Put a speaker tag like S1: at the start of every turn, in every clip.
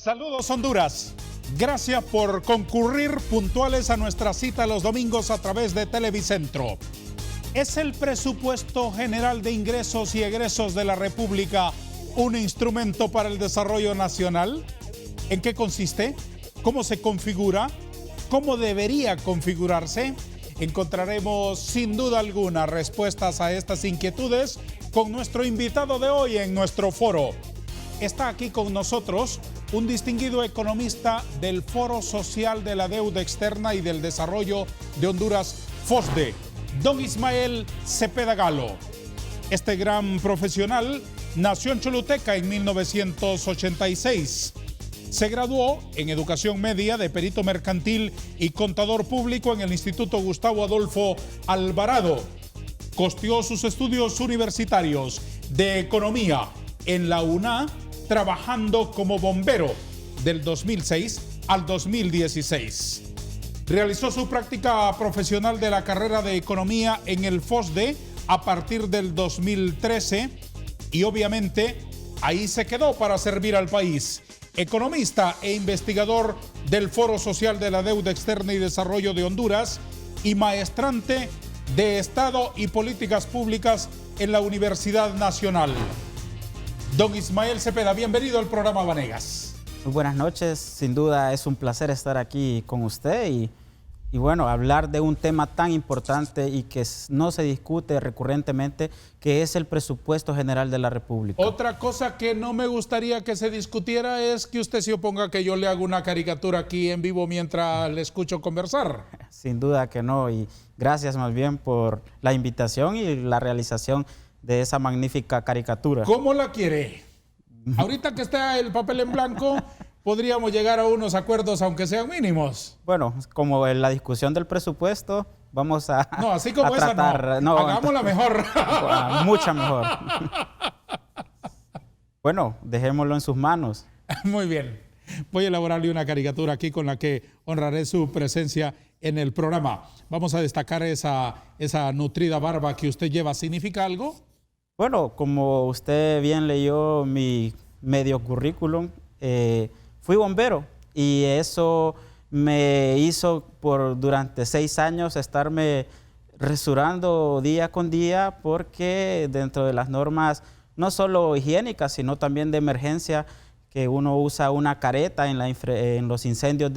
S1: Saludos Honduras, gracias por concurrir puntuales a nuestra cita los domingos a través de Televicentro. ¿Es el presupuesto general de ingresos y egresos de la República un instrumento para el desarrollo nacional? ¿En qué consiste? ¿Cómo se configura? ¿Cómo debería configurarse? Encontraremos sin duda alguna respuestas a estas inquietudes con nuestro invitado de hoy en nuestro foro. Está aquí con nosotros un distinguido economista del Foro Social de la Deuda Externa y del Desarrollo de Honduras, FOSDE, don Ismael Cepeda Galo. Este gran profesional nació en Choluteca en 1986. Se graduó en Educación Media de Perito Mercantil y Contador Público en el Instituto Gustavo Adolfo Alvarado. Costeó sus estudios universitarios de Economía en la UNA, trabajando como bombero del 2006 al 2016. Realizó su práctica profesional de la carrera de Economía en el FOSDE a partir del 2013 y obviamente ahí se quedó para servir al país. Economista e investigador del Foro Social de la Deuda Externa y Desarrollo de Honduras y maestrante de Estado y Políticas Públicas en la Universidad Nacional. Don Ismael Cepeda, bienvenido al programa Vanegas.
S2: Muy buenas noches, sin duda es un placer estar aquí con usted y bueno, hablar de un tema tan importante y que no se discute recurrentemente, que es el presupuesto general de la República.
S1: Otra cosa que no me gustaría que se discutiera es que usted se oponga a que yo le haga una caricatura aquí en vivo mientras le escucho conversar.
S2: Sin duda que no, y gracias más bien por la invitación y la realización de esa magnífica caricatura.
S1: ¿Cómo la quiere? Ahorita que está el papel en blanco, podríamos llegar a unos acuerdos, aunque sean mínimos.
S2: Bueno, como en la discusión del presupuesto, vamos a
S1: no, así como esa
S2: tratar,
S1: no. Hagámosla mejor.
S2: Mucha mejor. Bueno, dejémoslo en sus manos.
S1: Muy bien. Voy a elaborarle una caricatura aquí con la que honraré su presencia en el programa. Vamos a destacar esa nutrida barba que usted lleva. ¿Significa algo?
S2: Bueno, como usted bien leyó mi medio currículum, fui bombero y eso me hizo durante 6 años estarme rasurando día con día, porque dentro de las normas no solo higiénicas, sino también de emergencia, que uno usa una careta en los incendios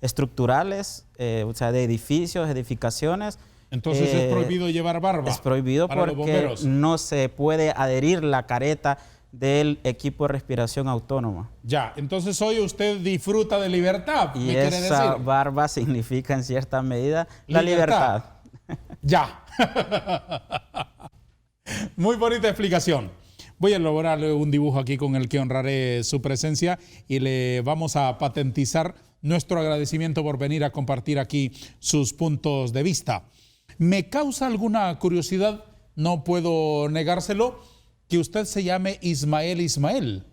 S2: estructurales, o sea, de edificios, edificaciones.
S1: Entonces es prohibido llevar barba.
S2: Es prohibido porque no se puede adherir la careta del equipo de respiración autónoma.
S1: Ya, entonces hoy usted disfruta de libertad.
S2: Y esa barba significa en cierta medida la libertad.
S1: Ya. Muy bonita explicación. Voy a elaborarle un dibujo aquí con el que honraré su presencia y le vamos a patentizar nuestro agradecimiento por venir a compartir aquí sus puntos de vista. Me causa alguna curiosidad, no puedo negárselo, que usted se llame Ismael.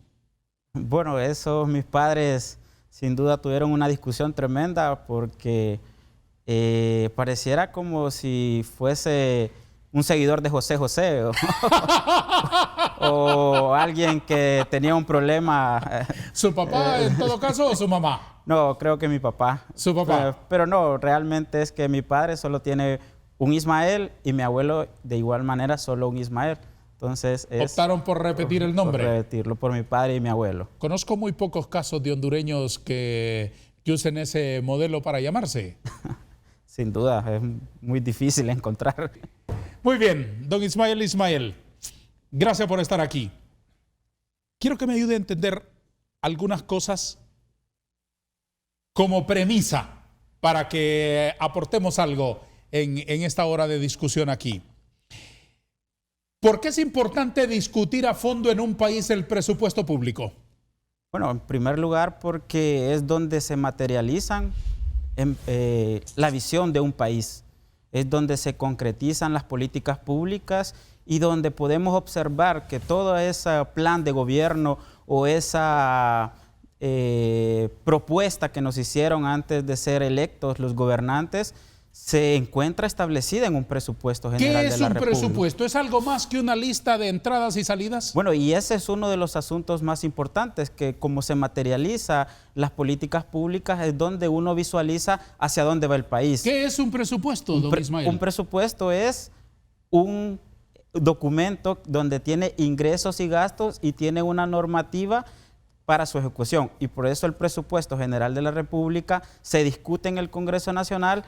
S2: Bueno, eso mis padres sin duda tuvieron una discusión tremenda, porque pareciera como si fuese un seguidor de José José o alguien que tenía un problema.
S1: ¿Su papá en todo caso o su mamá?
S2: No, creo que mi papá.
S1: ¿Su papá?
S2: Pero no, realmente es que mi padre solo tiene un Ismael y mi abuelo de igual manera solo un Ismael. Entonces
S1: optaron por repetir el nombre.
S2: Por repetirlo, por mi padre y mi abuelo.
S1: Conozco muy pocos casos de hondureños que usen ese modelo para llamarse.
S2: Sin duda, es muy difícil encontrar.
S1: Muy bien, don Ismael, gracias por estar aquí. Quiero que me ayude a entender algunas cosas como premisa para que aportemos algo en esta hora de discusión aquí. ¿Por qué es importante discutir a fondo en un país el presupuesto público?
S2: Bueno, en primer lugar porque es donde se materializan la visión de un país. Es donde se concretizan las políticas públicas y donde podemos observar que todo ese plan de gobierno o esa propuesta que nos hicieron antes de ser electos los gobernantes se encuentra establecida en un presupuesto general
S1: ¿Qué
S2: de
S1: es
S2: la
S1: un
S2: República.
S1: presupuesto? ¿Es algo más que una lista de entradas y salidas?
S2: Bueno, y ese es uno de los asuntos más importantes, que como se materializa las políticas públicas es donde uno visualiza hacia dónde va el país.
S1: ¿Qué es un presupuesto, don Ismael?
S2: Un presupuesto es un documento donde tiene ingresos y gastos y tiene una normativa para su ejecución. Y por eso el presupuesto general de la República se discute en el Congreso Nacional,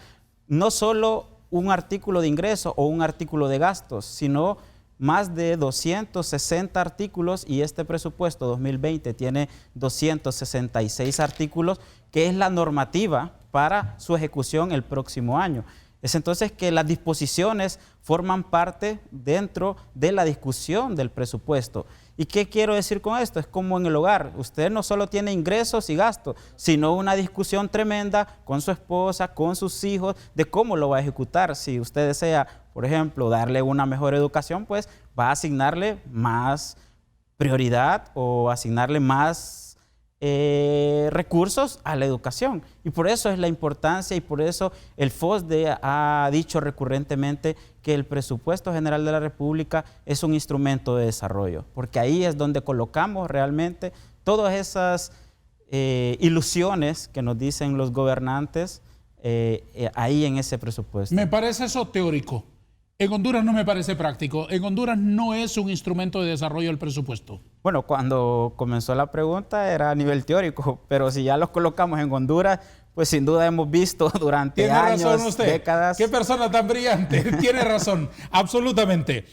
S2: no solo un artículo de ingreso o un artículo de gastos, sino más de 260 artículos, y este presupuesto 2020 tiene 266 artículos, que es la normativa para su ejecución el próximo año. Es entonces que las disposiciones forman parte dentro de la discusión del presupuesto. ¿Y qué quiero decir con esto? Es como en el hogar. Usted no solo tiene ingresos y gastos, sino una discusión tremenda con su esposa, con sus hijos, de cómo lo va a ejecutar. Si usted desea, por ejemplo, darle una mejor educación, pues va a asignarle más prioridad o asignarle más recursos a la educación. Y por eso es la importancia, y por eso el FOSDE ha dicho recurrentemente que el presupuesto general de la República es un instrumento de desarrollo, porque ahí es donde colocamos realmente todas esas ilusiones que nos dicen los gobernantes ahí en ese presupuesto.
S1: Me parece eso teórico. En Honduras no me parece práctico. En Honduras no es un instrumento de desarrollo el presupuesto.
S2: Bueno, cuando comenzó la pregunta era a nivel teórico, pero si ya los colocamos en Honduras, pues sin duda hemos visto durante años,
S1: razón usted.
S2: décadas.
S1: Qué persona tan brillante. Tiene razón, absolutamente.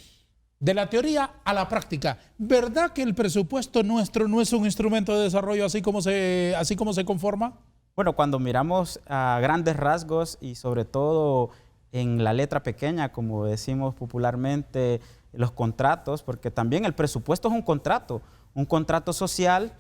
S1: De la teoría a la práctica, ¿verdad que el presupuesto nuestro no es un instrumento de desarrollo así como se conforma?
S2: Bueno, cuando miramos a grandes rasgos y sobre todo en la letra pequeña, como decimos popularmente, los contratos, porque también el presupuesto es un contrato social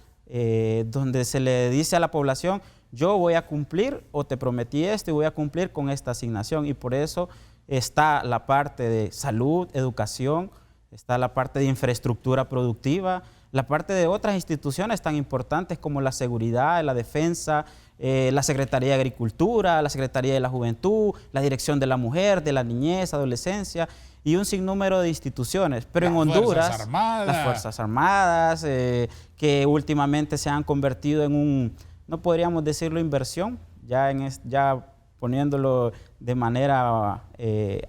S2: donde se le dice a la población, yo voy a cumplir o te prometí esto y voy a cumplir con esta asignación, y por eso está la parte de salud, educación, está la parte de infraestructura productiva, la parte de otras instituciones tan importantes como la seguridad, la defensa, la Secretaría de Agricultura, la Secretaría de la Juventud, la Dirección de la Mujer, de la Niñez, Adolescencia y un sinnúmero de instituciones. Pero en Honduras, las Fuerzas Armadas, que últimamente se han convertido en un, no podríamos decirlo inversión, ya poniéndolo de manera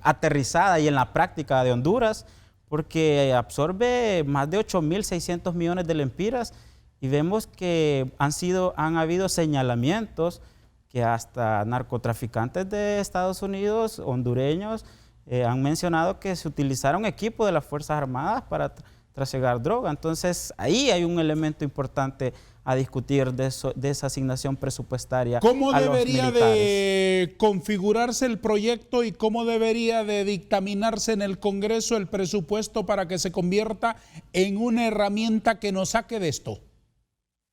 S2: aterrizada y en la práctica de Honduras, porque absorbe más de 8.600 millones de lempiras. Y vemos que han habido señalamientos que hasta narcotraficantes de Estados Unidos, hondureños, han mencionado que se utilizaron equipos de las Fuerzas Armadas para trasegar droga. Entonces, ahí hay un elemento importante a discutir de esa asignación presupuestaria.
S1: ¿Cómo
S2: a los
S1: debería
S2: militares.
S1: de configurarse el proyecto y cómo debería de dictaminarse en el Congreso el presupuesto para que se convierta en una herramienta que nos saque de esto?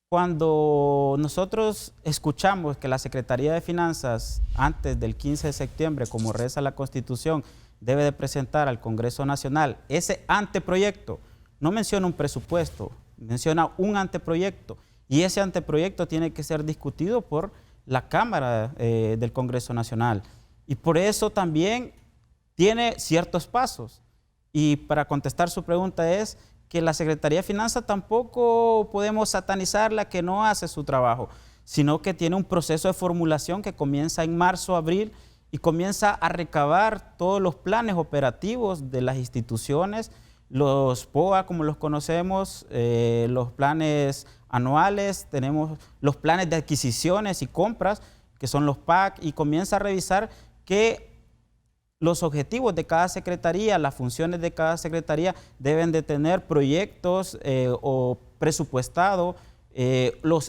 S2: Cuando nosotros escuchamos que la Secretaría de Finanzas, antes del 15 de septiembre, como reza la Constitución, debe de presentar al Congreso Nacional ese anteproyecto, no menciona un presupuesto, menciona un anteproyecto, y ese anteproyecto tiene que ser discutido por la Cámara del Congreso Nacional. Y por eso también tiene ciertos pasos. Y para contestar su pregunta es que la Secretaría de Finanzas tampoco podemos satanizarla que no hace su trabajo, sino que tiene un proceso de formulación que comienza en marzo, abril, y comienza a recabar todos los planes operativos de las instituciones, los POA como los conocemos, los planes anuales, tenemos los planes de adquisiciones y compras, que son los PAC, y comienza a revisar que los objetivos de cada secretaría, las funciones de cada secretaría deben de tener proyectos o presupuestado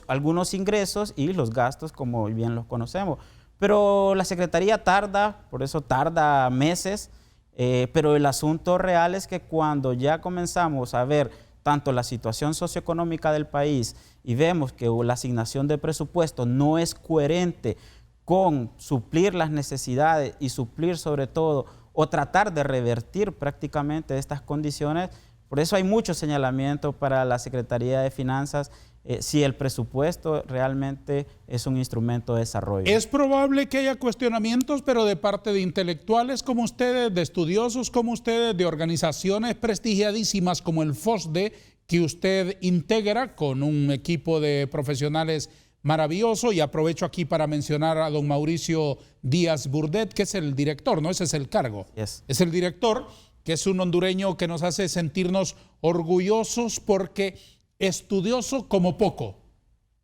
S2: algunos ingresos y los gastos como bien los conocemos. Pero la secretaría tarda, por eso tarda meses, pero el asunto real es que cuando ya comenzamos a ver tanto la situación socioeconómica del país y vemos que la asignación de presupuesto no es coherente con suplir las necesidades y suplir sobre todo o tratar de revertir prácticamente estas condiciones. Por eso hay muchos señalamientos para la Secretaría de Finanzas si el presupuesto realmente es un instrumento de desarrollo.
S1: Es probable que haya cuestionamientos, pero de parte de intelectuales como ustedes, de estudiosos como ustedes, de organizaciones prestigiadísimas como el FOSDE, que usted integra con un equipo de profesionales maravilloso, y aprovecho aquí para mencionar a don Mauricio Díaz Burdet, que es el director, ¿no? Ese es el cargo.
S2: Yes.
S1: Es el director, que es un hondureño que nos hace sentirnos orgullosos porque estudioso como poco,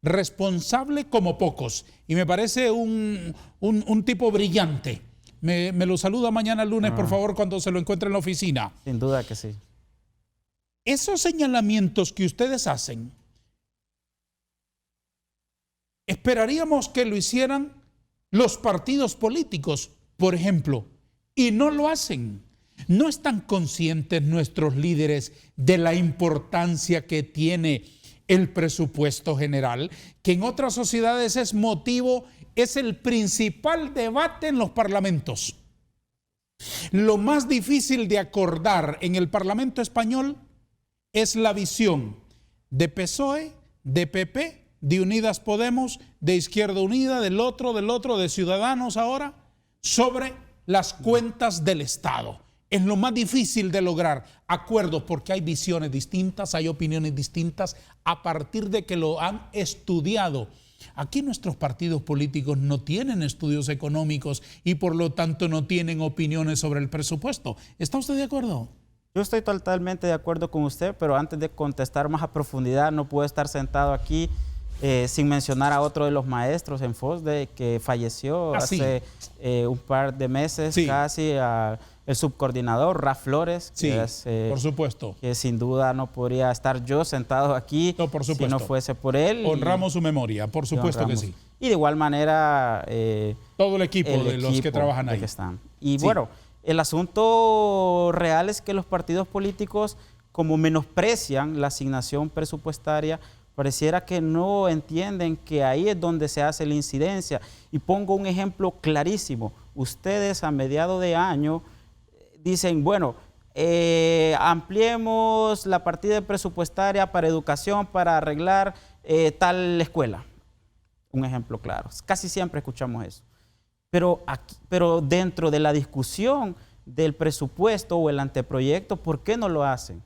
S1: responsable como pocos, y me parece un tipo brillante. Me lo saluda mañana lunes, por favor, cuando se lo encuentre en la oficina.
S2: Sin duda que sí.
S1: Esos señalamientos que ustedes hacen, esperaríamos que lo hicieran los partidos políticos, por ejemplo, y no lo hacen. ¿No están conscientes nuestros líderes de la importancia que tiene el presupuesto general, que en otras sociedades es el principal debate en los parlamentos? Lo más difícil de acordar en el Parlamento español es la visión de PSOE, de PP, de Unidas Podemos, de Izquierda Unida, del otro, de Ciudadanos ahora, sobre las cuentas del Estado. Es lo más difícil de lograr acuerdos, porque hay visiones distintas, hay opiniones distintas, a partir de que lo han estudiado. Aquí nuestros partidos políticos no tienen estudios económicos y por lo tanto no tienen opiniones sobre el presupuesto. ¿Está usted de acuerdo?
S2: Yo estoy totalmente de acuerdo con usted, pero antes de contestar más a profundidad, no puedo estar sentado aquí sin mencionar a otro de los maestros en FOSDE que falleció hace un par de meses, casi, el subcoordinador Raf Flores, que es,
S1: por supuesto,
S2: que sin duda no podría estar yo sentado aquí si no fuese por él.
S1: Honramos su memoria, por supuesto que sí.
S2: Y de igual manera
S1: todo el equipo de los que trabajan ahí.
S2: Y bueno, el asunto real es que los partidos políticos, como menosprecian la asignación presupuestaria, pareciera que no entienden que ahí es donde se hace la incidencia. Y pongo un ejemplo clarísimo. Ustedes a mediados de año dicen, bueno, ampliemos la partida presupuestaria para educación para arreglar tal escuela. Un ejemplo claro. Casi siempre escuchamos eso. Pero dentro de la discusión del presupuesto o el anteproyecto, ¿por qué no lo hacen?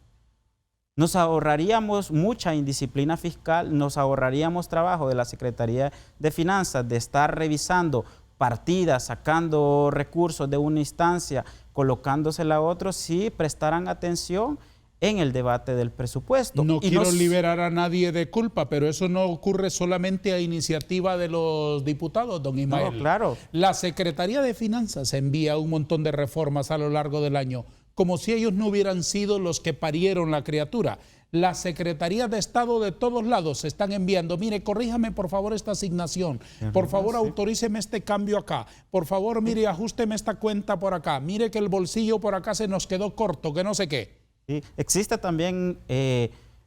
S2: Nos ahorraríamos mucha indisciplina fiscal, nos ahorraríamos trabajo de la Secretaría de Finanzas de estar revisando partidas, sacando recursos de una instancia, colocándosela a otro, si prestaran atención en el debate del presupuesto.
S1: No quiero liberar a nadie de culpa, pero eso no ocurre solamente a iniciativa de los diputados, don Ismael.
S2: No, claro.
S1: La Secretaría de Finanzas envía un montón de reformas a lo largo del año, como si ellos no hubieran sido los que parieron la criatura. Las secretarías de Estado de todos lados están enviando, mire, corríjame por favor esta asignación, por favor autoríceme este cambio acá, por favor, mire, ajústeme esta cuenta por acá, mire que el bolsillo por acá se nos quedó corto, que no sé qué.
S2: Sí, existe también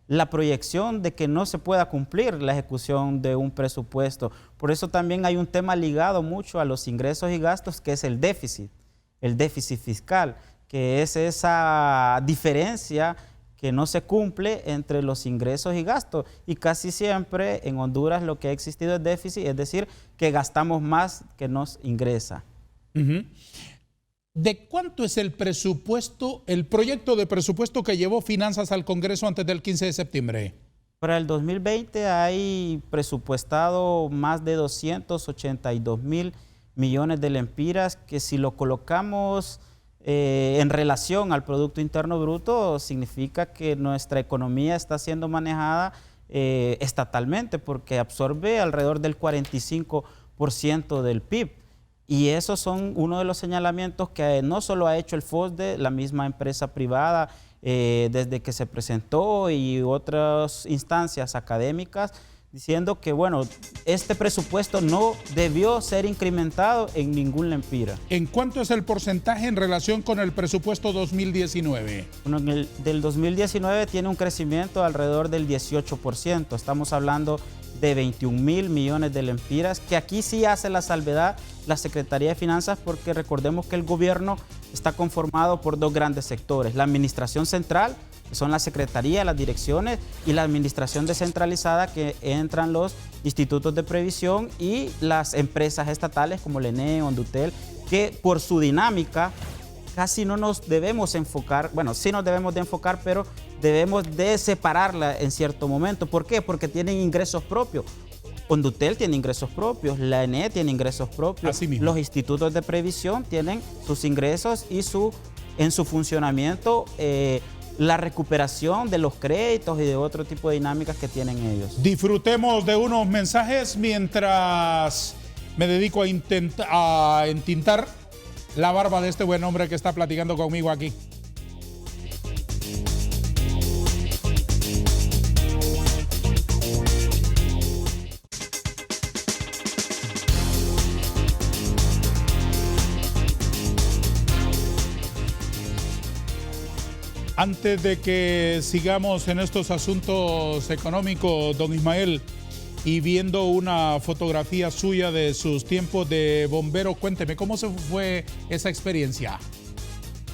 S2: la proyección de que no se pueda cumplir la ejecución de un presupuesto. Por eso también hay un tema ligado mucho a los ingresos y gastos, que es el déficit fiscal, que es esa diferencia que no se cumple entre los ingresos y gastos. Y casi siempre en Honduras lo que ha existido es déficit, es decir, que gastamos más que nos ingresa.
S1: ¿De cuánto es el presupuesto, el proyecto de presupuesto que llevó Finanzas al Congreso antes del 15 de septiembre?
S2: Para el 2020 hay presupuestado más de 282.000 millones de lempiras, que si lo colocamos en relación al Producto Interno Bruto, significa que nuestra economía está siendo manejada estatalmente, porque absorbe alrededor del 45% del PIB. Y esos son uno de los señalamientos que no solo ha hecho el FOSDE, la misma empresa privada, desde que se presentó, y otras instancias académicas, diciendo que, bueno, este presupuesto no debió ser incrementado en ningún lempira.
S1: ¿En cuánto es el porcentaje en relación con el presupuesto 2019?
S2: Bueno, del 2019 tiene un crecimiento alrededor del 18%. Estamos hablando de 21.000 millones de lempiras, que aquí sí hace la salvedad la Secretaría de Finanzas, porque recordemos que el gobierno está conformado por dos grandes sectores: la administración central, que son la secretaría, las direcciones, y la administración descentralizada, que entran los institutos de previsión y las empresas estatales como el ENE, Ondutel, que por su dinámica casi no nos debemos enfocar, bueno, sí nos debemos de enfocar, pero debemos de separarla en cierto momento. ¿Por qué? Porque tienen ingresos propios. Ondutel tiene ingresos propios, la ENE tiene ingresos propios, los institutos de previsión tienen sus ingresos y en su funcionamiento la recuperación de los créditos y de otro tipo de dinámicas que tienen ellos.
S1: Disfrutemos de unos mensajes mientras me dedico a entintar la barba de este buen hombre que está platicando conmigo aquí. Antes de que sigamos en estos asuntos económicos, don Ismael, y viendo una fotografía suya de sus tiempos de bombero, cuénteme, ¿cómo se fue esa experiencia?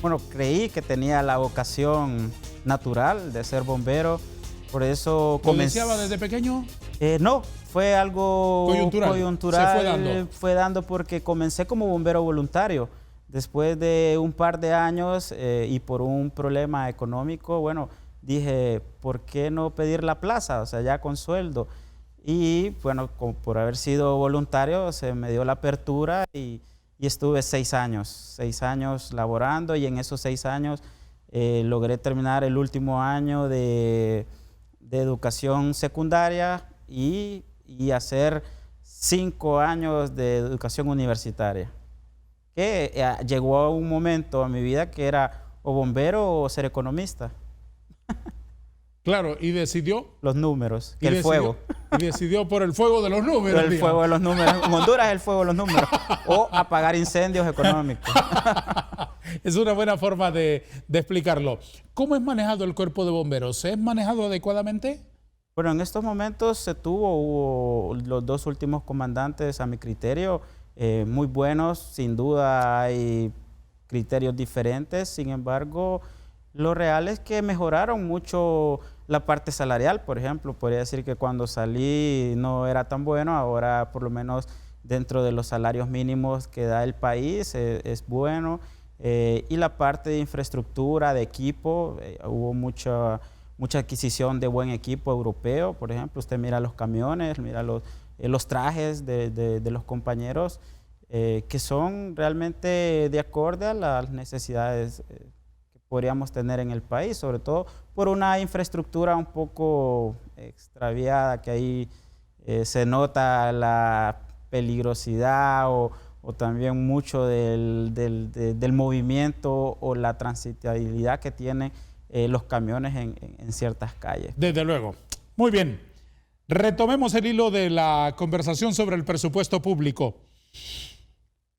S2: Bueno, creí que tenía la vocación natural de ser bombero, por eso comencé.
S1: ¿Lo deseaba desde pequeño?
S2: No, fue algo coyuntural.
S1: Se
S2: fue dando porque comencé como bombero voluntario. Después de un par de años y por un problema económico, bueno, dije, ¿por qué no pedir la plaza? O sea, ya con sueldo. Y bueno, por haber sido voluntario, se me dio la apertura y estuve 6 años laborando, y en esos 6 años logré terminar el último año de educación secundaria y hacer 5 años de educación universitaria. Que llegó a un momento a mi vida que era o bombero o ser economista.
S1: Claro, y decidió...
S2: Los números, el fuego.
S1: Y decidió por el fuego de los números.
S2: El fuego de los números. En Honduras es el fuego de los números. O apagar incendios económicos.
S1: Es una buena forma de explicarlo. ¿Cómo es manejado el cuerpo de bomberos? ¿Se es manejado adecuadamente?
S2: Bueno, en estos momentos hubo los 2 últimos comandantes, a mi criterio, muy buenos. Sin duda hay criterios diferentes, sin embargo, lo real es que mejoraron mucho la parte salarial. Por ejemplo, podría decir que cuando salí no era tan bueno, ahora por lo menos dentro de los salarios mínimos que da el país es bueno. Y la parte de infraestructura, de equipo, hubo mucha adquisición de buen equipo europeo. Por ejemplo, usted mira los camiones, mira los trajes de los compañeros, que son realmente de acorde a las necesidades que podríamos tener en el país, sobre todo por una infraestructura un poco extraviada, que ahí se nota la peligrosidad o también mucho del movimiento o la transitabilidad que tienen los camiones en ciertas calles.
S1: Desde luego. Muy bien. Retomemos el hilo de la conversación sobre el presupuesto público.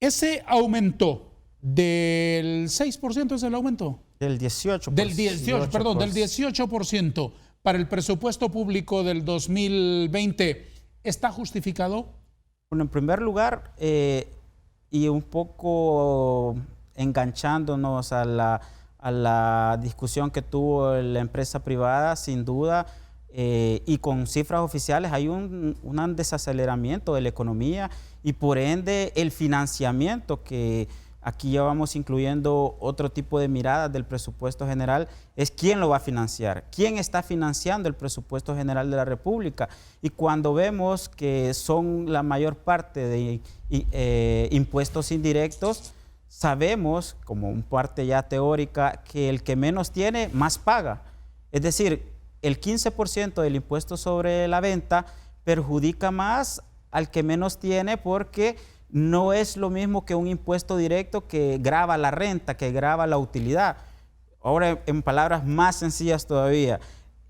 S1: Ese aumento del 6%, ¿es el aumento?
S2: Del 18%.
S1: Del 18% para el presupuesto público del 2020, ¿está justificado?
S2: Bueno, en primer lugar, y un poco enganchándonos a la discusión que tuvo la empresa privada, sin duda, y con cifras oficiales, hay un desaceleramiento de la economía y por ende el financiamiento, que aquí ya vamos incluyendo otro tipo de miradas del presupuesto general, es quién lo va a financiar, quién está financiando el presupuesto general de la República. Y cuando vemos que son la mayor parte de impuestos indirectos, sabemos, como una parte ya teórica, que el que menos tiene, más paga. Es decir, el 15% del impuesto sobre la venta perjudica más al que menos tiene, porque no es lo mismo que un impuesto directo que grava la renta, que grava la utilidad. Ahora, en palabras más sencillas todavía,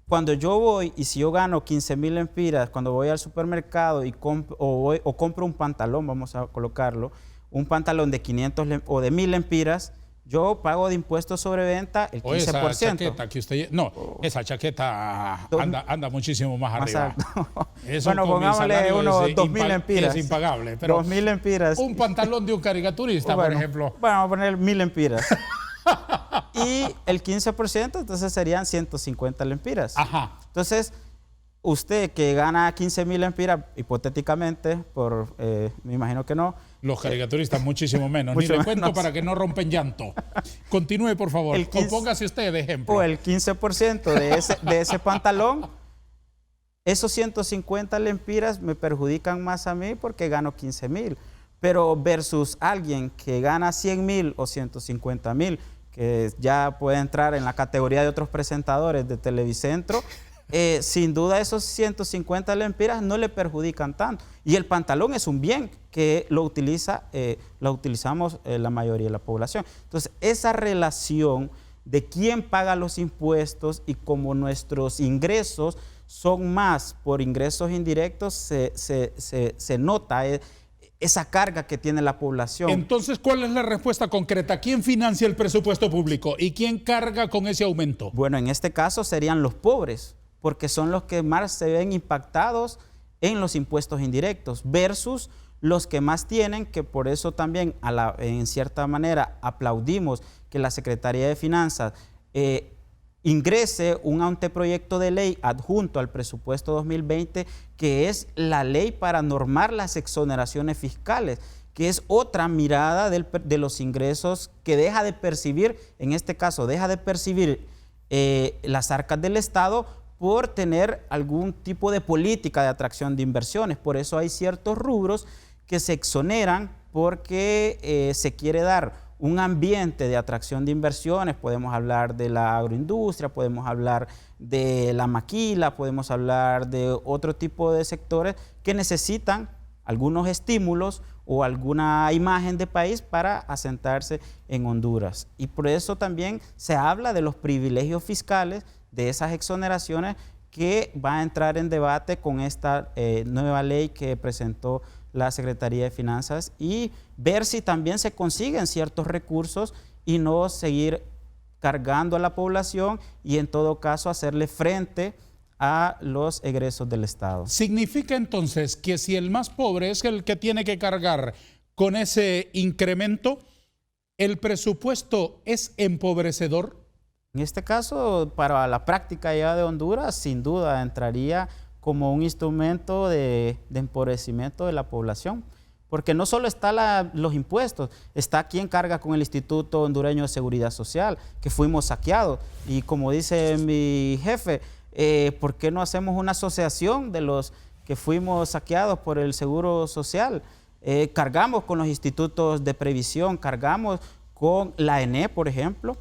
S2: cuando yo voy y si yo gano 15,000 lempiras, cuando voy al supermercado y compro un pantalón, vamos a colocarlo, un pantalón de 500 o de 1,000 lempiras, yo pago de impuestos sobre venta el 15%.
S1: O esa chaqueta que usted... No, esa chaqueta anda muchísimo más arriba. Eso
S2: bueno, pongámosle unos 2.000 empiras.
S1: Es impagable. Pero
S2: 2.000 empiras.
S1: Un pantalón de un caricaturista,
S2: bueno,
S1: por ejemplo.
S2: Bueno, vamos a poner 1.000 empiras. Y el 15%, entonces serían 150 lempiras.
S1: Ajá.
S2: Entonces, usted que gana 15.000 lempiras, hipotéticamente, me imagino que no.
S1: Los caricaturistas muchísimo menos. Ni le cuento para que no rompen llanto. Continúe, por favor. O póngase usted de ejemplo.
S2: O el 15% de ese pantalón, esos 150 lempiras me perjudican más a mí porque gano 15.000. Pero versus alguien que gana 100.000 o 150.000, que ya puede entrar en la categoría de otros presentadores de Televicentro, sin duda esos 150 lempiras no le perjudican tanto. Y el pantalón es un bien que lo utilizamos la mayoría de la población. Entonces, esa relación de quién paga los impuestos y como nuestros ingresos son más por ingresos indirectos, se nota esa carga que tiene la población.
S1: Entonces, ¿cuál es la respuesta concreta? ¿Quién financia el presupuesto público y quién carga con ese aumento?
S2: Bueno, en este caso serían los pobres, porque son los que más se ven impactados en los impuestos indirectos, versus los que más tienen, que por eso también en cierta manera aplaudimos que la Secretaría de Finanzas ingrese un anteproyecto de ley adjunto al presupuesto 2020, que es la ley para normar las exoneraciones fiscales, que es otra mirada de los ingresos que deja de percibir, en este caso, deja de percibir las arcas del Estado por tener algún tipo de política de atracción de inversiones. Por eso hay ciertos rubros que se exoneran porque se quiere dar un ambiente de atracción de inversiones. Podemos hablar de la agroindustria, podemos hablar de la maquila, podemos hablar de otro tipo de sectores que necesitan algunos estímulos o alguna imagen de país para asentarse en Honduras. Y por eso también se habla de los privilegios fiscales, de esas exoneraciones que va a entrar en debate con esta nueva ley que presentó la Secretaría de Finanzas, y ver si también se consiguen ciertos recursos y no seguir cargando a la población y en todo caso hacerle frente a los egresos del Estado.
S1: ¿Significa entonces que si el más pobre es el que tiene que cargar con ese incremento, el presupuesto es empobrecedor?
S2: En este caso, para la práctica ya de Honduras, sin duda entraría como un instrumento de empobrecimiento de la población. Porque no solo está los impuestos, está quien carga con el Instituto Hondureño de Seguridad Social, que fuimos saqueados. Y como dice mi jefe, ¿por qué no hacemos una asociación de los que fuimos saqueados por el Seguro Social? Cargamos con los institutos de previsión, cargamos con la ENE, por ejemplo,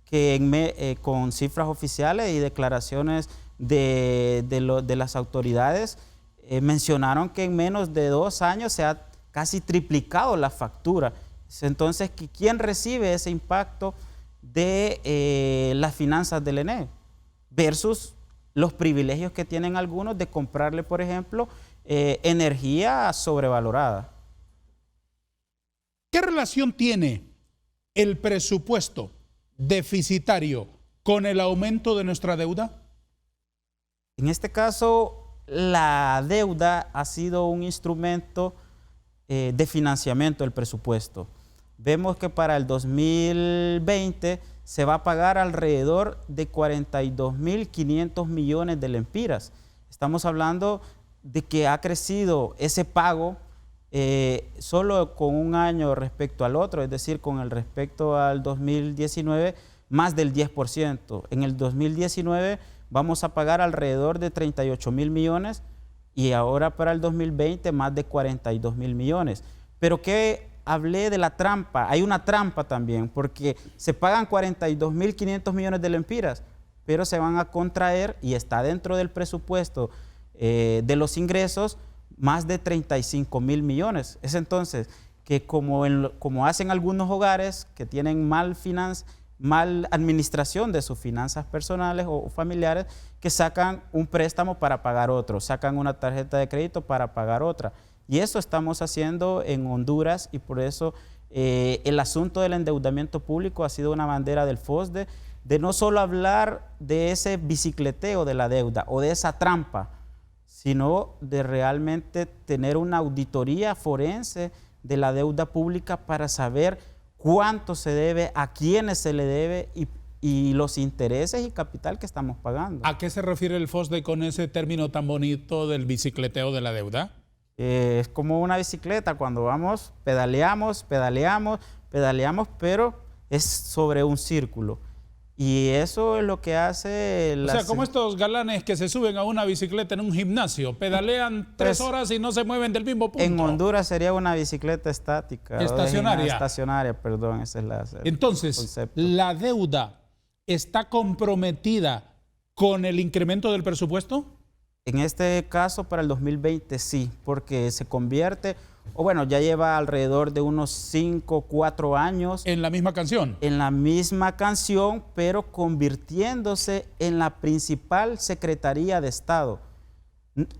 S2: que con cifras oficiales y declaraciones de las autoridades mencionaron que en menos de 2 años se ha casi triplicado la factura. Entonces, ¿quién recibe ese impacto de las finanzas del ENE? Versus los privilegios que tienen algunos de comprarle, por ejemplo, energía sobrevalorada.
S1: ¿Qué relación tiene el presupuesto deficitario con el aumento de nuestra deuda?
S2: En este caso, la deuda ha sido un instrumento de financiamiento del presupuesto. Vemos que para el 2020 se va a pagar alrededor de 42.500 millones de lempiras. Estamos hablando de que ha crecido ese pago solo con un año respecto al otro, es decir, con el respecto al 2019, más del 10%. En el 2019 vamos a pagar alrededor de 38.000 millones y ahora para el 2020 más de 42.000 millones. Pero ¿qué hablé de la trampa? Hay una trampa también, porque se pagan 42.500 millones de lempiras, pero se van a contraer, y está dentro del presupuesto de los ingresos, más de 35.000 millones. Es entonces que como hacen algunos hogares que tienen mal administración de sus finanzas personales o familiares, que sacan un préstamo para pagar otro, sacan una tarjeta de crédito para pagar otra. Y eso estamos haciendo en Honduras, y por eso El asunto del endeudamiento público ha sido una bandera del FOSDE, de no solo hablar de ese bicicleteo de la deuda o de esa trampa, sino de realmente tener una auditoría forense de la deuda pública para saber cuánto se debe, a quiénes se le debe y los intereses y capital que estamos pagando.
S1: ¿A qué se refiere el FOSDE con ese término tan bonito del bicicleteo de la deuda?
S2: Es como una bicicleta, cuando vamos, pedaleamos, pero es sobre un círculo. Y eso es lo que hace...
S1: O sea, como estos galanes que se suben a una bicicleta en un gimnasio, pedalean 3 horas y no se mueven del mismo punto.
S2: En Honduras sería una bicicleta estática.
S1: Estacionaria.
S2: Estacionaria, perdón, esa es
S1: Entonces, concepto. ¿La deuda está comprometida con el incremento del presupuesto?
S2: En este caso, para el 2020 sí, porque se convierte... O bueno, ya lleva alrededor de unos 5, 4 años.
S1: ¿En la misma canción?
S2: En la misma canción, pero convirtiéndose en la principal Secretaría de Estado.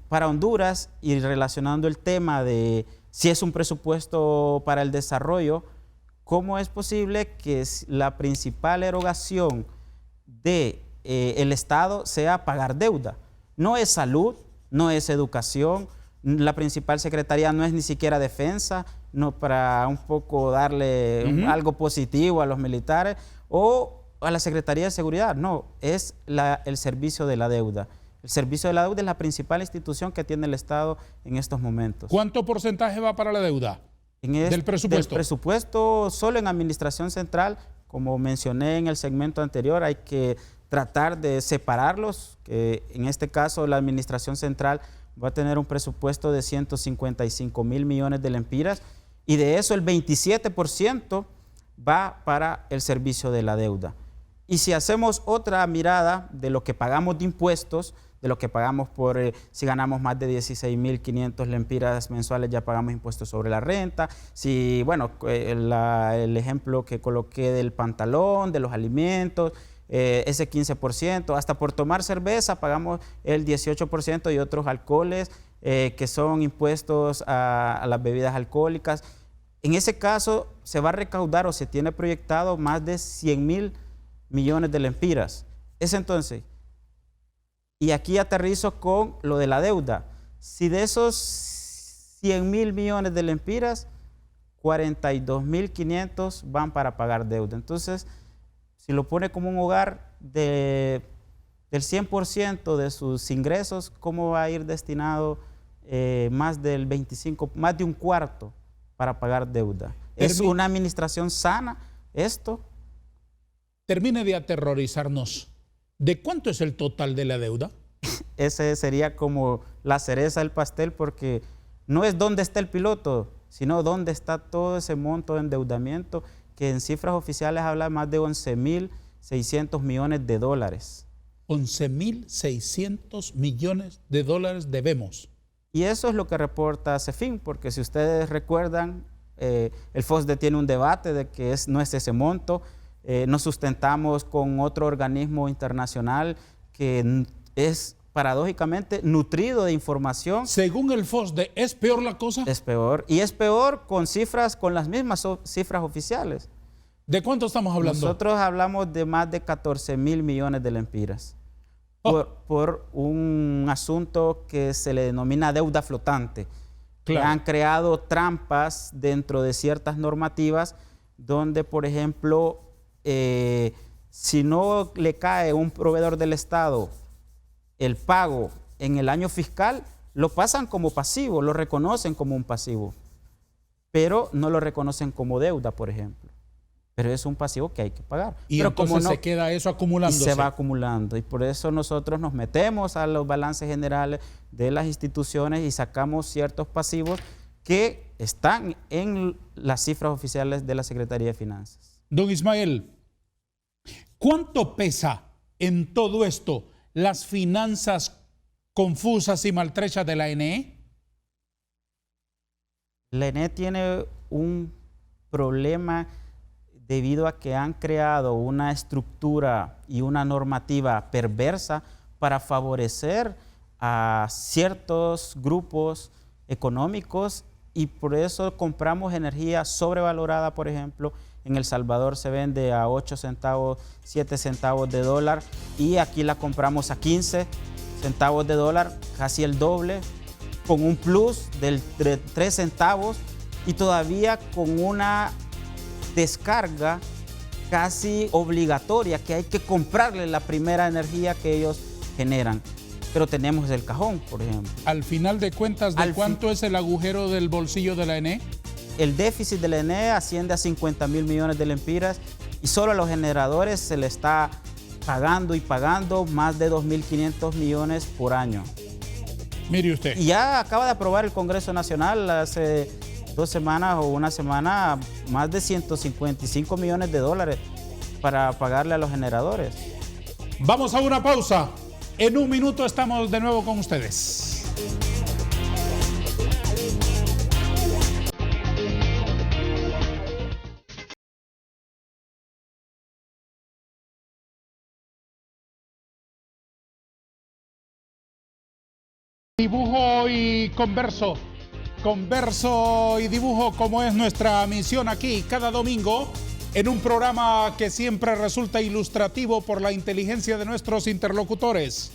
S2: Para Honduras, y relacionando el tema de si es un presupuesto para el desarrollo, ¿cómo es posible que la principal erogación del Estado sea pagar deuda? No es salud, no es educación. La principal secretaría no es ni siquiera defensa, no, para un poco darle algo positivo a los militares, o a la Secretaría de Seguridad, no, es el servicio de la deuda. El servicio de la deuda es la principal institución que tiene el Estado en estos momentos.
S1: ¿Cuánto porcentaje va para la deuda del presupuesto?
S2: Del presupuesto, solo en Administración Central, como mencioné en el segmento anterior, hay que tratar de separarlos, que en este caso la Administración Central va a tener un presupuesto de 155 mil millones de lempiras y de eso el 27% va para el servicio de la deuda. Y si hacemos otra mirada de lo que pagamos de impuestos, de lo que pagamos por, si ganamos más de 16.500 lempiras mensuales, ya pagamos impuestos sobre la renta. Si, bueno, el ejemplo que coloqué del pantalón, de los alimentos, ese 15%, hasta por tomar cerveza pagamos el 18% y otros alcoholes que son impuestos a las bebidas alcohólicas. En ese caso se va a recaudar o se tiene proyectado más de 100.000 millones de lempiras. Es entonces, y aquí aterrizo con lo de la deuda, si de esos 100.000 millones de lempiras, 42.500 van para pagar deuda. Entonces, si lo pone como un hogar del 100% de sus ingresos, ¿cómo va a ir destinado más del 25%, más de un cuarto para pagar deuda? ¿Es una administración sana esto?
S1: Termine de aterrorizarnos. ¿De cuánto es el total de la deuda?
S2: Ese sería como la cereza del pastel, porque no es dónde está el piloto, sino dónde está todo ese monto de endeudamiento que en cifras oficiales habla más de 11.600 millones de dólares.
S1: 11.600 millones de dólares debemos.
S2: Y eso es lo que reporta CEFIN, porque si ustedes recuerdan, el FOSDE tiene un debate de que no es ese monto. Nos sustentamos con otro organismo internacional que es paradójicamente nutrido de información.
S1: Según el FOSDE, ¿es peor la cosa?
S2: Es peor, y es peor con cifras, con las mismas cifras oficiales.
S1: ¿De cuánto estamos hablando?
S2: Nosotros hablamos de más de 14.000 millones de lempiras por un asunto que se le denomina deuda flotante. Claro. Han creado trampas dentro de ciertas normativas donde, por ejemplo, si no le cae a un proveedor del Estado el pago en el año fiscal, lo pasan como pasivo, lo reconocen como un pasivo, pero no lo reconocen como deuda, por ejemplo. Pero es un pasivo que hay que pagar.
S1: Y
S2: pero
S1: entonces
S2: como no,
S1: se queda eso acumulándose.
S2: Y se va acumulando. Y por eso nosotros nos metemos a los balances generales de las instituciones y sacamos ciertos pasivos que están en las cifras oficiales de la Secretaría de Finanzas.
S1: Don Ismael, ¿cuánto pesa en todo esto las finanzas confusas y maltrechas de la ENE?
S2: La ENE tiene un problema debido a que han creado una estructura y una normativa perversa para favorecer a ciertos grupos económicos y por eso compramos energía sobrevalorada. Por ejemplo, en El Salvador se vende a 8 centavos, 7 centavos de dólar, y aquí la compramos a 15 centavos de dólar, casi el doble, con un plus de 3 centavos y todavía con una descarga casi obligatoria, que hay que comprarle la primera energía que ellos generan. Pero tenemos el cajón, por ejemplo.
S1: Al final de cuentas, ¿de cuánto es el agujero del bolsillo de la ENE?
S2: El déficit de la ENE asciende a 50.000 millones de lempiras y solo a los generadores se le está pagando y pagando más de 2.500 millones por año.
S1: Mire usted.
S2: Y ya acaba de aprobar el Congreso Nacional hace 2 semanas o una semana más de 155 millones de dólares para pagarle a los generadores.
S1: Vamos a una pausa. En un minuto estamos de nuevo con ustedes. Dibujo y converso. Converso y dibujo, como es nuestra misión aquí cada domingo, en un programa que siempre resulta ilustrativo por la inteligencia de nuestros interlocutores.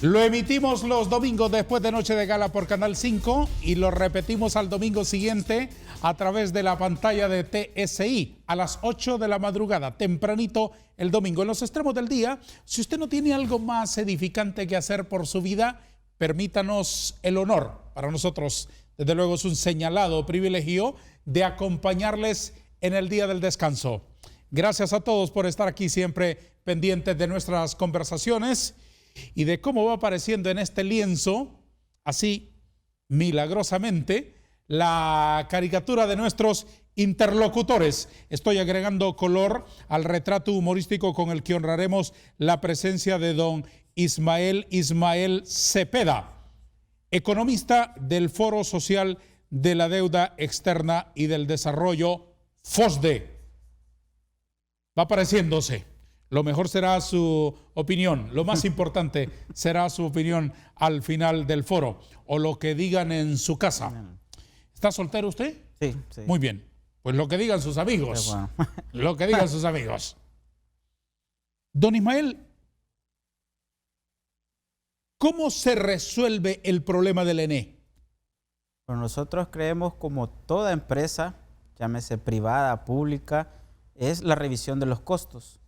S1: Lo emitimos los domingos después de Noche de Gala por Canal 5 y lo repetimos al domingo siguiente a través de la pantalla de TSI a las 8 de la madrugada, tempranito el domingo. En los extremos del día, si usted no tiene algo más edificante que hacer por su vida, permítanos el honor. Para nosotros, desde luego, es un señalado privilegio de acompañarles en el día del descanso. Gracias a todos por estar aquí siempre pendientes de nuestras conversaciones y de cómo va apareciendo en este lienzo, así milagrosamente, la caricatura de nuestros interlocutores. Estoy agregando color al retrato humorístico con el que honraremos la presencia de don Ismael Cepeda, economista del Foro Social de la Deuda Externa y del Desarrollo, FOSDE. Va apareciéndose. Lo mejor será su opinión, lo más importante será su opinión al final del foro o lo que digan en su casa. ¿Está soltero usted?
S2: Sí, sí.
S1: Muy bien. Pues lo que digan sus amigos.
S2: Bueno.
S1: Lo que digan sus amigos. Don Ismael, ¿cómo se resuelve el problema del ENE?
S2: Bueno, nosotros creemos, como toda empresa, llámese privada, pública, es la revisión de los costos.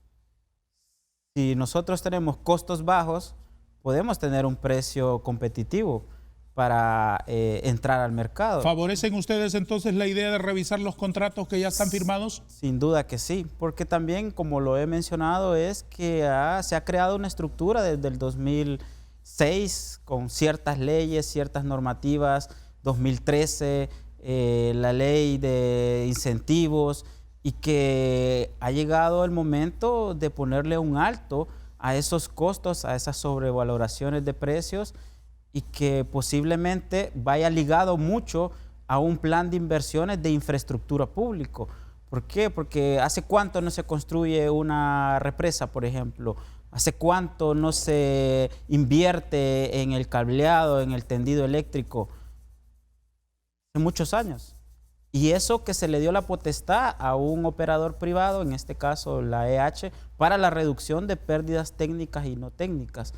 S2: Si nosotros tenemos costos bajos, podemos tener un precio competitivo para entrar al mercado.
S1: ¿Favorecen ustedes entonces la idea de revisar los contratos que ya están firmados?
S2: Sin duda que sí, porque también, como lo he mencionado, es que se ha creado una estructura desde el 2006 con ciertas leyes, ciertas normativas, 2013, la ley de incentivos, y que ha llegado el momento de ponerle un alto a esos costos, a esas sobrevaloraciones de precios, y que posiblemente vaya ligado mucho a un plan de inversiones de infraestructura público. ¿Por qué? Porque ¿hace cuánto no se construye una represa, por ejemplo? ¿Hace cuánto no se invierte en el cableado, en el tendido eléctrico? Hace muchos años. Y eso que se le dio la potestad a un operador privado, en este caso la EH, para la reducción de pérdidas técnicas y no técnicas.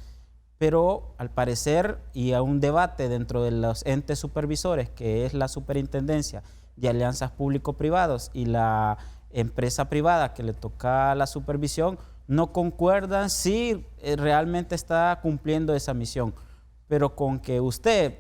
S2: Pero al parecer, y a un debate dentro de los entes supervisores, que es la Superintendencia de Alianzas Público-Privados y la empresa privada que le toca la supervisión, no concuerdan si realmente está cumpliendo esa misión. Pero con que usted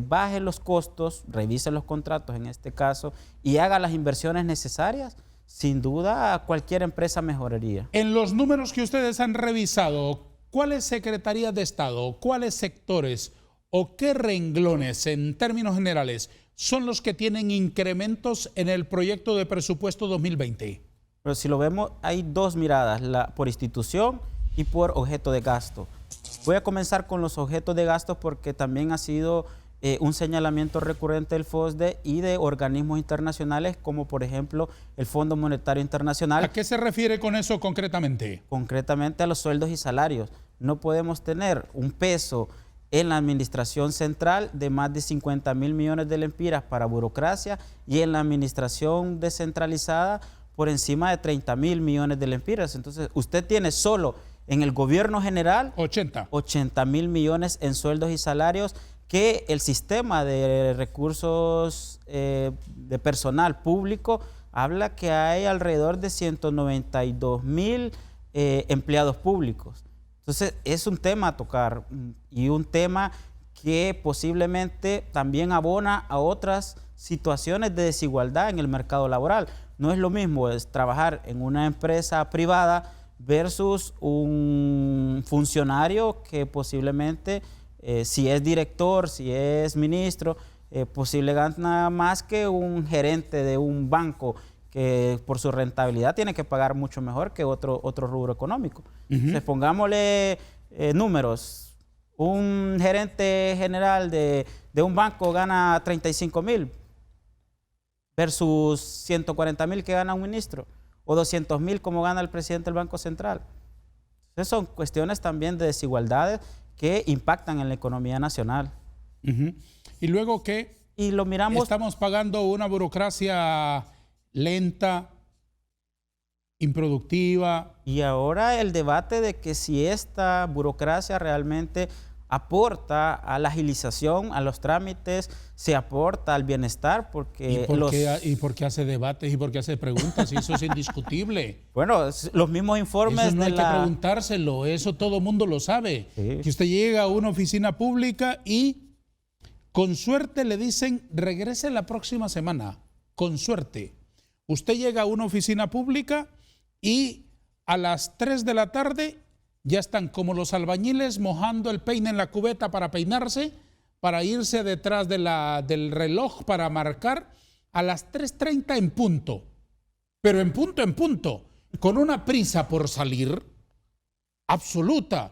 S2: baje los costos, revise los contratos en este caso y haga las inversiones necesarias, sin duda cualquier empresa mejoraría.
S1: En los números que ustedes han revisado, ¿cuáles secretarías de Estado, cuáles sectores o qué renglones en términos generales son los que tienen incrementos en el proyecto de presupuesto 2020?
S2: Pero si lo vemos, hay dos miradas, por institución y por objeto de gasto. Voy a comenzar con los objetos de gasto porque también ha sido un señalamiento recurrente del FOSDE y de organismos internacionales como por ejemplo el Fondo Monetario Internacional.
S1: ¿A qué se refiere con eso concretamente?
S2: Concretamente a los sueldos y salarios. No podemos tener un peso en la administración central de más de 50.000 millones de lempiras para burocracia y en la administración descentralizada por encima de 30.000 millones de lempiras. Entonces, usted tiene solo en el gobierno general 80.000 millones en sueldos y salarios que el sistema de recursos de personal público habla que hay alrededor de 192.000 empleados públicos. Entonces, es un tema a tocar y un tema que posiblemente también abona a otras situaciones de desigualdad en el mercado laboral. No es lo mismo trabajar en una empresa privada versus un funcionario que posiblemente, si es director, si es ministro, posible gana más que un gerente de un banco que por su rentabilidad tiene que pagar mucho mejor que otro rubro económico. Entonces, pongámosle números. Un gerente general de un banco gana 35.000 versus 140.000 que gana un ministro, o 200.000 como gana el presidente del Banco Central. Entonces, son cuestiones también de desigualdades que impactan en la economía nacional.
S1: Y luego que
S2: lo miramos,
S1: estamos pagando una burocracia lenta, improductiva.
S2: Y ahora el debate de que si esta burocracia realmente aporta a la agilización, a los trámites, se aporta al bienestar, porque...
S1: ¿Y por qué hace debates y por qué hace preguntas? Eso es indiscutible.
S2: Bueno, los mismos informes
S1: eso no hay que preguntárselo, eso todo mundo lo sabe. Sí. Que usted llega a una oficina pública y con suerte le dicen, regrese la próxima semana, con suerte. Usted llega a una oficina pública y a las 3 de la tarde ya están como los albañiles mojando el peine en la cubeta para peinarse, para irse detrás del reloj para marcar a las 3:30 en punto. Pero en punto, con una prisa por salir absoluta.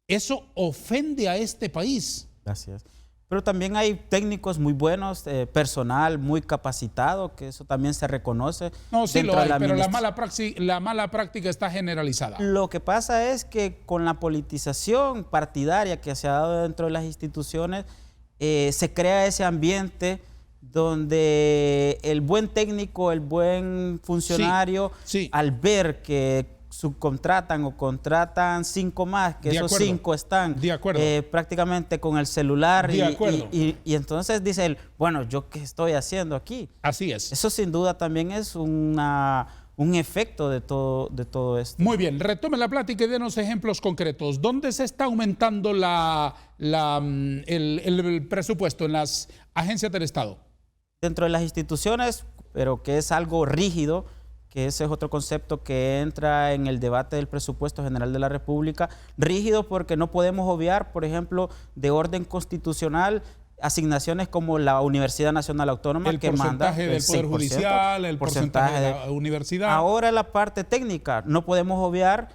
S1: Eso ofende a este país.
S2: Gracias. Pero también hay técnicos muy buenos, personal muy capacitado, que eso también se reconoce.
S1: No, sí lo hay, pero la mala práctica está generalizada.
S2: Lo que pasa es que con la politización partidaria que se ha dado dentro de las instituciones, se crea ese ambiente donde el buen técnico, el buen funcionario, sí. Al ver que subcontratan o contratan 5 más, que esos 5 están prácticamente con el celular y entonces dice él, bueno, ¿yo qué estoy haciendo aquí?
S1: Así es.
S2: Eso sin duda también es un efecto de todo esto.
S1: Muy bien, retome la plática y denos ejemplos concretos. ¿Dónde se está aumentando el presupuesto en las agencias del Estado?
S2: Dentro de las instituciones, pero que es algo rígido, que ese es otro concepto que entra en el debate del presupuesto general de la República, rígido porque no podemos obviar, por ejemplo, de orden constitucional, asignaciones como la Universidad Nacional Autónoma, que manda
S1: el porcentaje del Poder Judicial, el porcentaje de la universidad.
S2: Ahora la parte técnica, no podemos obviar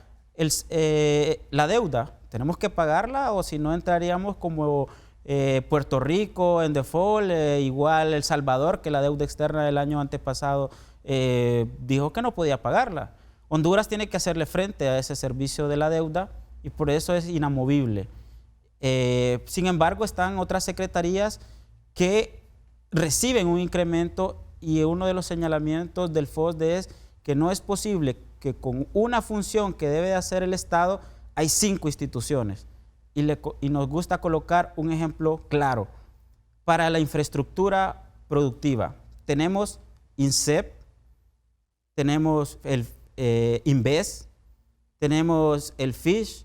S2: la deuda, tenemos que pagarla o si no entraríamos como Puerto Rico en default, igual El Salvador, que la deuda externa del año antepasado dijo que no podía pagarla. Honduras tiene que hacerle frente a ese servicio de la deuda y por eso es inamovible. Sin embargo, están otras secretarías que reciben un incremento y uno de los señalamientos del FOSDE es que no es posible que con una función que debe de hacer el Estado hay 5 instituciones. Y nos gusta colocar un ejemplo claro. Para la infraestructura productiva, tenemos INSEP, tenemos el INVES, tenemos el FISH,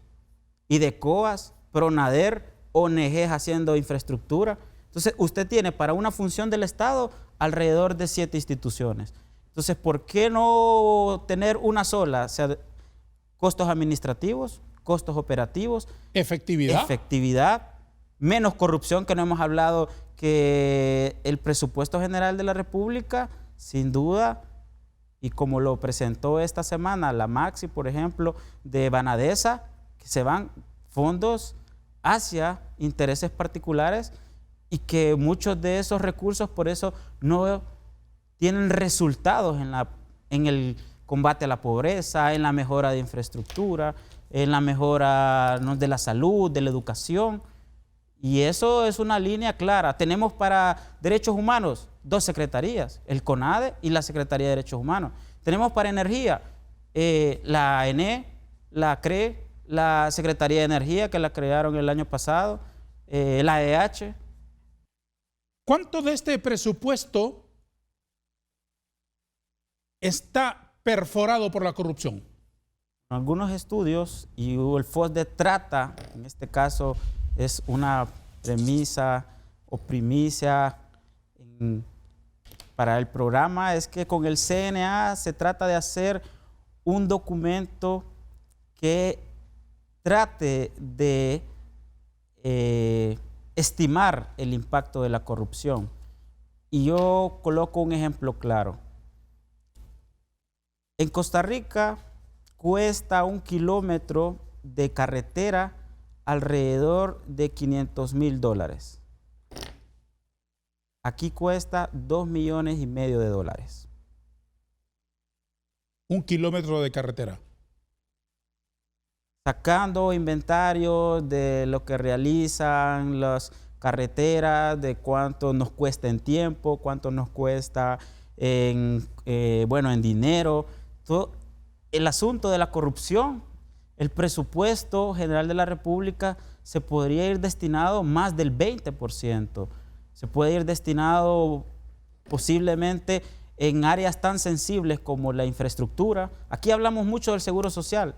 S2: IDECOAS, PRONADER, ONGs haciendo infraestructura. Entonces, usted tiene para una función del Estado alrededor de 7 instituciones. Entonces, ¿por qué no tener una sola? O sea, costos administrativos, costos operativos, efectividad, menos corrupción, que no hemos hablado, que el presupuesto general de la República, sin duda, y como lo presentó esta semana la Maxi, por ejemplo, de Banadesa, que se van fondos hacia intereses particulares y que muchos de esos recursos por eso no tienen resultados en el combate a la pobreza, en la mejora de infraestructura, en la mejora de la salud, de la educación. Y eso es una línea clara. Tenemos para derechos humanos 2 secretarías, el CONADE y la Secretaría de Derechos Humanos. Tenemos para energía la ANE, la CRE, la Secretaría de Energía, que la crearon el año pasado, la EH.
S1: ¿Cuánto de este presupuesto está perforado por la corrupción?
S2: Algunos estudios, y el FOSDE trata, en este caso es una premisa o primicia para el programa, es que con el CNA se trata de hacer un documento que trate de estimar el impacto de la corrupción. Y yo coloco un ejemplo claro. En Costa Rica cuesta 1 kilómetro de carretera alrededor de $500,000. Aquí cuesta $2,5 millones.
S1: 1 kilómetro de carretera.
S2: Sacando inventarios de lo que realizan las carreteras, de cuánto nos cuesta en tiempo, cuánto nos cuesta en dinero. Todo el asunto de la corrupción, el presupuesto general de la República se podría ir destinado más del 20%. Se puede ir destinado posiblemente en áreas tan sensibles como la infraestructura. Aquí hablamos mucho del seguro social,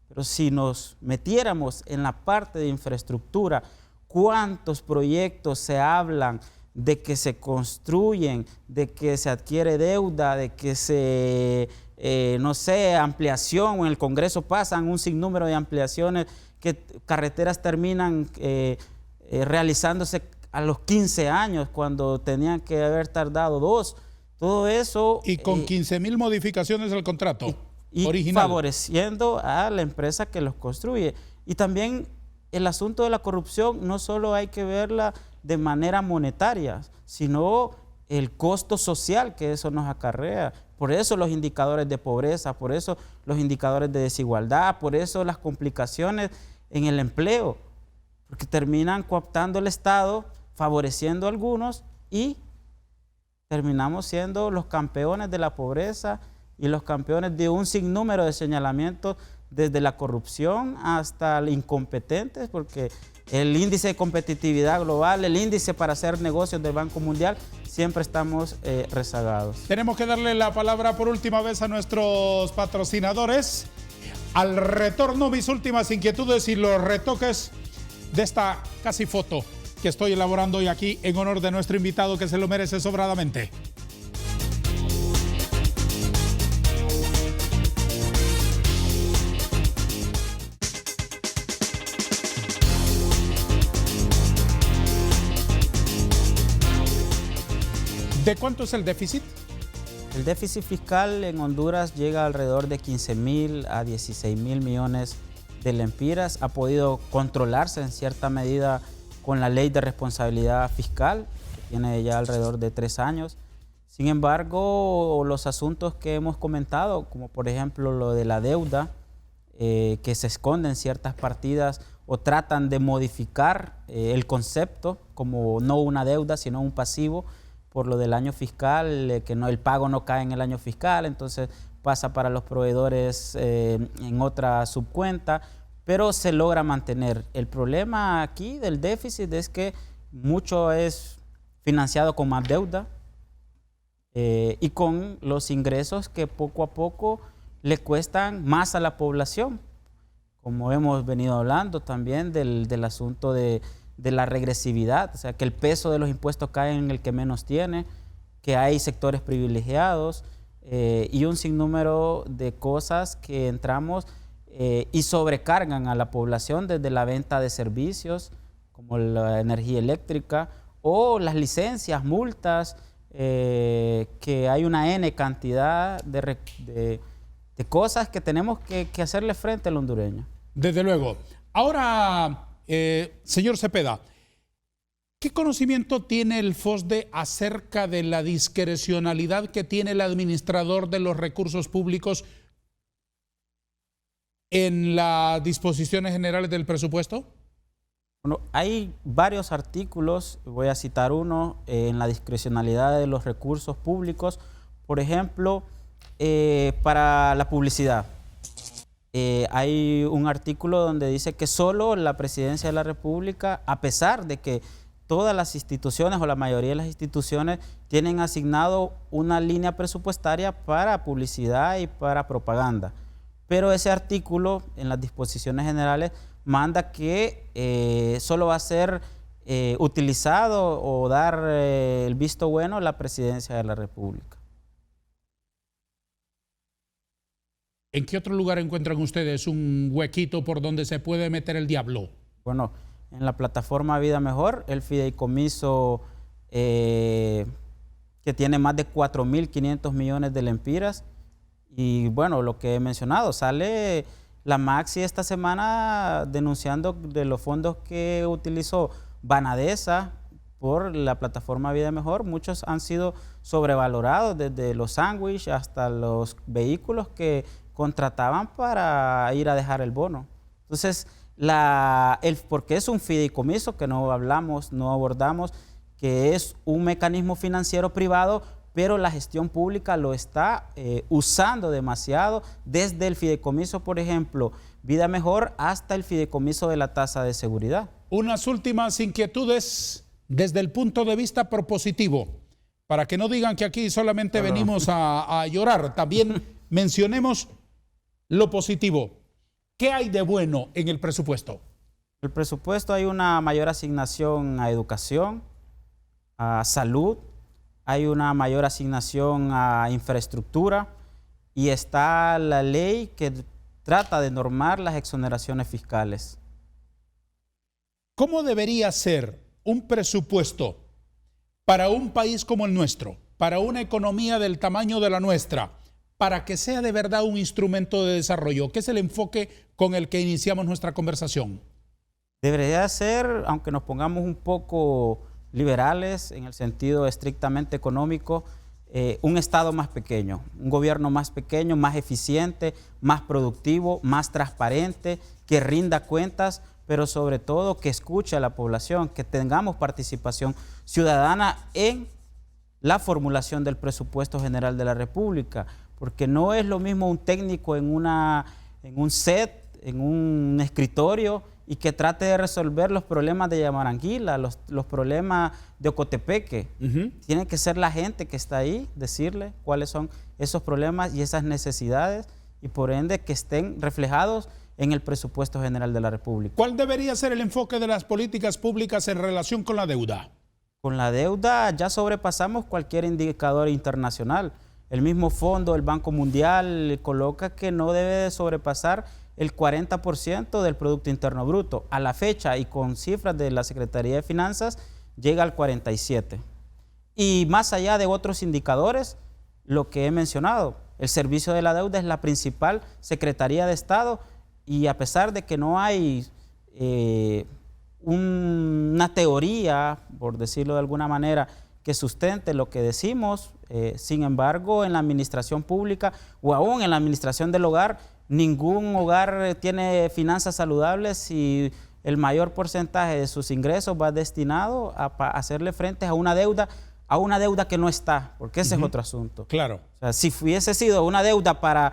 S2: pero si nos metiéramos en la parte de infraestructura, ¿cuántos proyectos se hablan de que se construyen, de que se adquiere deuda, de que se, ampliación? En el Congreso pasan un sinnúmero de ampliaciones, que carreteras terminan realizándose a los 15 años cuando tenían que haber tardado 2. Todo eso...
S1: Y con 15,000 modificaciones del contrato original.
S2: Favoreciendo a la empresa que los construye. Y también el asunto de la corrupción no solo hay que verla de manera monetaria, sino el costo social que eso nos acarrea. Por eso los indicadores de pobreza, por eso los indicadores de desigualdad, por eso las complicaciones en el empleo, porque terminan cooptando el Estado, favoreciendo a algunos, y terminamos siendo los campeones de la pobreza y los campeones de un sinnúmero de señalamientos, desde la corrupción hasta los incompetentes, porque el índice de competitividad global, el índice para hacer negocios del Banco Mundial, siempre estamos rezagados.
S1: Tenemos que darle la palabra por última vez a nuestros patrocinadores. Al retorno, mis últimas inquietudes y los retoques de esta casi foto que estoy elaborando hoy aquí en honor de nuestro invitado, que se lo merece sobradamente. ¿De cuánto es el déficit?
S2: El déficit fiscal en Honduras llega alrededor de 15,000 a 16,000 millones de lempiras. Ha podido controlarse en cierta medida con la ley de responsabilidad fiscal, que tiene ya alrededor de 3 años. Sin embargo, los asuntos que hemos comentado, como por ejemplo lo de la deuda, que se esconde en ciertas partidas o tratan de modificar el concepto como no una deuda, sino un pasivo, por lo del año fiscal, que no, el pago no cae en el año fiscal, entonces pasa para los proveedores en otra subcuenta, pero se logra mantener. El problema aquí del déficit es que mucho es financiado con más deuda y con los ingresos que poco a poco le cuestan más a la población, como hemos venido hablando también del asunto de la regresividad, o sea, que el peso de los impuestos cae en el que menos tiene, que hay sectores privilegiados y un sinnúmero de cosas que entramos y sobrecargan a la población, desde la venta de servicios como la energía eléctrica o las licencias, multas, que hay una N cantidad de cosas que tenemos que hacerle frente al hondureño.
S1: Desde luego. Ahora, señor Cepeda, ¿qué conocimiento tiene el FOSDE acerca de la discrecionalidad que tiene el administrador de los recursos públicos en las disposiciones generales del presupuesto?
S2: Bueno, hay varios artículos, voy a citar uno, en la discrecionalidad de los recursos públicos, por ejemplo, para la publicidad. Hay un artículo donde dice que solo la Presidencia de la República, a pesar de que todas las instituciones o la mayoría de las instituciones tienen asignado una línea presupuestaria para publicidad y para propaganda, pero ese artículo en las disposiciones generales manda que solo va a ser utilizado o dar el visto bueno la Presidencia de la República.
S1: ¿En qué otro lugar encuentran ustedes un huequito por donde se puede meter el diablo?
S2: Bueno, en la plataforma Vida Mejor, el fideicomiso que tiene más de 4.500 millones de lempiras. Y bueno, lo que he mencionado, sale la Maxi esta semana denunciando de los fondos que utilizó Banadesa por la plataforma Vida Mejor. Muchos han sido sobrevalorados, desde los sándwiches hasta los vehículos que contrataban para ir a dejar el bono. Entonces, porque es un fideicomiso que no hablamos, no abordamos, que es un mecanismo financiero privado, pero la gestión pública lo está usando demasiado, desde el fideicomiso, por ejemplo, Vida Mejor, hasta el fideicomiso de la tasa de seguridad.
S1: Unas últimas inquietudes desde el punto de vista propositivo, para que no digan que aquí solamente venimos a llorar, también mencionemos lo positivo. ¿Qué hay de bueno en el presupuesto?
S2: El presupuesto, hay una mayor asignación a educación, a salud, hay una mayor asignación a infraestructura y está la ley que trata de normar las exoneraciones fiscales.
S1: ¿Cómo debería ser un presupuesto para un país como el nuestro, para una economía del tamaño de la nuestra, para que sea de verdad un instrumento de desarrollo? ¿Qué es el enfoque con el que iniciamos nuestra conversación?
S2: Debería ser, aunque nos pongamos un poco liberales en el sentido estrictamente económico, un Estado más pequeño, un gobierno más pequeño, más eficiente, más productivo, más transparente, que rinda cuentas, pero sobre todo que escuche a la población, que tengamos participación ciudadana en la formulación del presupuesto general de la República, porque no es lo mismo un técnico en un set, en un escritorio, y que trate de resolver los problemas de Yamaranguila, los problemas de Ocotepeque. Tiene que ser la gente que está ahí, decirle cuáles son esos problemas y esas necesidades, y por ende que estén reflejados en el presupuesto general de la República.
S1: ¿Cuál debería ser el enfoque de las políticas públicas en relación con la deuda?
S2: Con la deuda ya sobrepasamos cualquier indicador internacional. El mismo fondo, el Banco Mundial, coloca que no debe de sobrepasar el 40% del Producto Interno Bruto. A la fecha, y con cifras de la Secretaría de Finanzas, llega al 47%. Y más allá de otros indicadores, lo que he mencionado, el servicio de la deuda es la principal Secretaría de Estado, y a pesar de que no hay una teoría, por decirlo de alguna manera, que sustente lo que decimos, sin embargo, en la administración pública o aún en la administración del hogar, ningún hogar tiene finanzas saludables y el mayor porcentaje de sus ingresos va destinado a hacerle frente a una deuda que no está, porque ese es otro asunto.
S1: Claro.
S2: O sea, si hubiese sido una deuda para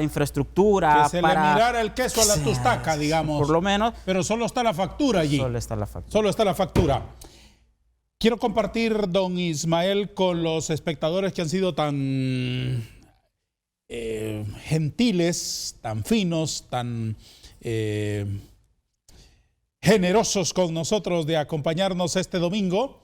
S2: infraestructura,
S1: que se le mirara el queso a la tustaca, digamos.
S2: Por lo menos.
S1: Pero solo está la factura allí.
S2: Solo está la factura.
S1: Solo está la factura. Quiero compartir, don Ismael, con los espectadores que han sido tan gentiles, tan finos, tan generosos con nosotros de acompañarnos este domingo.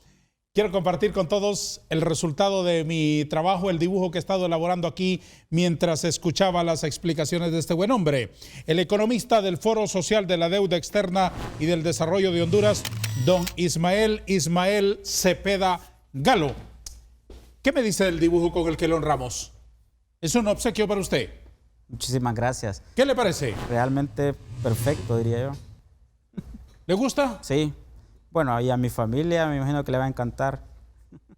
S1: Quiero compartir con todos el resultado de mi trabajo, el dibujo que he estado elaborando aquí mientras escuchaba las explicaciones de este buen hombre, el economista del Foro Social de la Deuda Externa y del Desarrollo de Honduras, don Ismael Cepeda Galo. ¿Qué me dice del dibujo con el que lo honramos? ¿Es un obsequio para usted?
S2: Muchísimas gracias.
S1: ¿Qué le parece?
S2: Realmente perfecto, diría yo.
S1: ¿Le gusta?
S2: Sí. Bueno, y a mi familia me imagino que le va a encantar.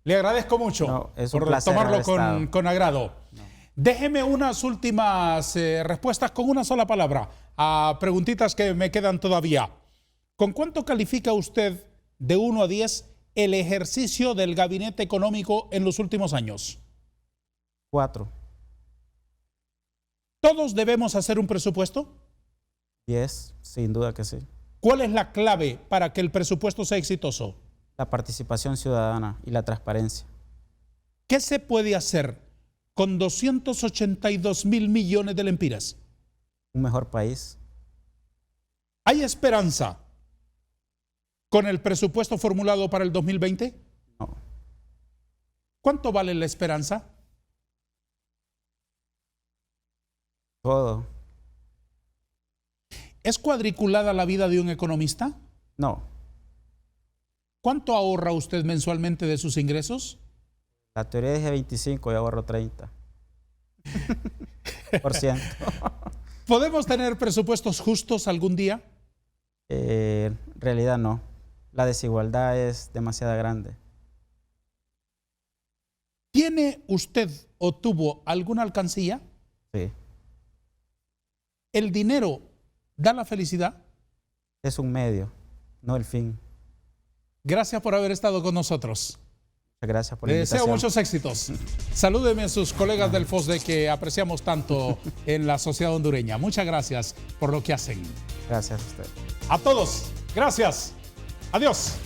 S1: Le agradezco mucho por tomarlo con agrado. No. Déjeme unas últimas respuestas con una sola palabra a preguntitas que me quedan todavía. ¿Con cuánto califica usted de 1 a 10 el ejercicio del gabinete económico en los últimos años?
S2: 4.
S1: ¿Todos debemos hacer un presupuesto?
S2: 10, sin duda que sí.
S1: ¿Cuál es la clave para que el presupuesto sea exitoso?
S2: La participación ciudadana y la transparencia.
S1: ¿Qué se puede hacer con 282.000 millones de lempiras?
S2: Un mejor país.
S1: ¿Hay esperanza con el presupuesto formulado para el 2020?
S2: No.
S1: ¿Cuánto vale la esperanza?
S2: Todo.
S1: ¿Es cuadriculada la vida de un economista?
S2: No.
S1: ¿Cuánto ahorra usted mensualmente de sus ingresos?
S2: La teoría dice 25 y ahorro 30%.
S1: ¿Podemos tener presupuestos justos algún día?
S2: En realidad no. La desigualdad es demasiado grande.
S1: ¿Tiene usted o tuvo alguna alcancía?
S2: Sí.
S1: ¿El dinero da la felicidad?
S2: Es un medio, no el fin.
S1: Gracias por haber estado con nosotros.
S2: Muchas gracias por la
S1: Le
S2: invitación.
S1: deseo muchos éxitos. Salúdeme a sus colegas del FOSDE que apreciamos tanto en la sociedad hondureña. Muchas gracias por lo que hacen.
S2: Gracias a usted.
S1: A todos, gracias. Adiós.